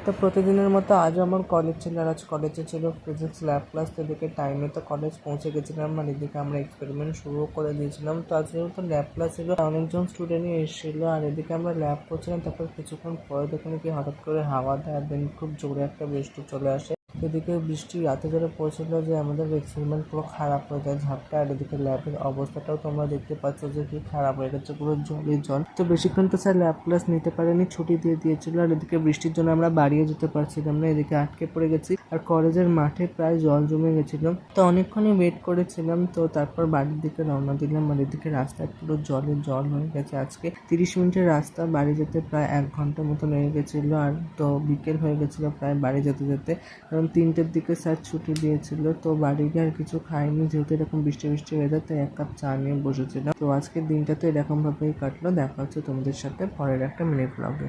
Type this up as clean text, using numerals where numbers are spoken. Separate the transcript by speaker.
Speaker 1: তো প্রতিদিনের মতো আজও আমার কলেজ ছিল, আর আজ কলেজে ছিল ফিজিক্স ল্যাব ক্লাস। তো এদিকে টাইমে তো কলেজ পৌঁছে গেছিলাম, আর এদিকে আমরা এক্সপেরিমেন্ট শুরুও করে দিয়েছিলাম। তো আজ যেহেতু ল্যাব ক্লাস ছিল, অনেকজন স্টুডেন্টই এসেছিলো, আর এদিকে আমরা ল্যাব করছিলাম। তারপর কিছুক্ষণ পরে দেখুন কি হঠাৎ করে হাওয়া দেয়, দেন খুব জোরে একটা বৃষ্টি চলে আসে। এদিকে বৃষ্টি এত জোরে পড়ছিল যে আমাদের এক্সপেরিমেন্ট পুরো খারাপ হয়ে যায় ঝাপটা। আর এদিকে ল্যাবের অবস্থাটাও তোমরা দেখতে পাচ্ছ যে কি খারাপ হয়ে গেছে, পুরো জলই জল। তো বেশিক্ষণ তো স্যার ল্যাব ক্লাস নিতে পারেনি, ছুটি দিয়ে দিয়েছিল। আর এদিকে বৃষ্টির জন্য আমরা বাড়িও যেতে পারছিলাম না, এদিকে আটকে পড়ে গেছি। আর কলেজের মাঠে প্রায় জল জমে গেছিল, তো অনেকক্ষণই ওয়েট করেছিলাম। তো তারপর বাড়ির দিকে রওনা দিলাম, আর এদিকে রাস্তায় পুরো জলে জল হয়ে গেছে। আজকে 30 মিনিটের রাস্তা, বাড়ি যেতে প্রায় 1 ঘন্টার মতো লেগে গেছিলো। আর তো বিকেল হয়ে গেছিলো প্রায় বাড়ি যেতে যেতে, কারণ 3টের দিকে স্যার ছুটি দিয়েছিল। তো বাড়ি গিয়ে আর কিছু খাইনি, যেহেতু এরকম বৃষ্টি বৃষ্টি ওয়েদার, তাই 1 কাপ চা নিয়ে বসেছিলাম। তো আজকের দিনটা তো এরকমভাবেই কাটলো। দেখা হচ্ছে তোমাদের সাথে পরের একটা মিনি ব্লগে।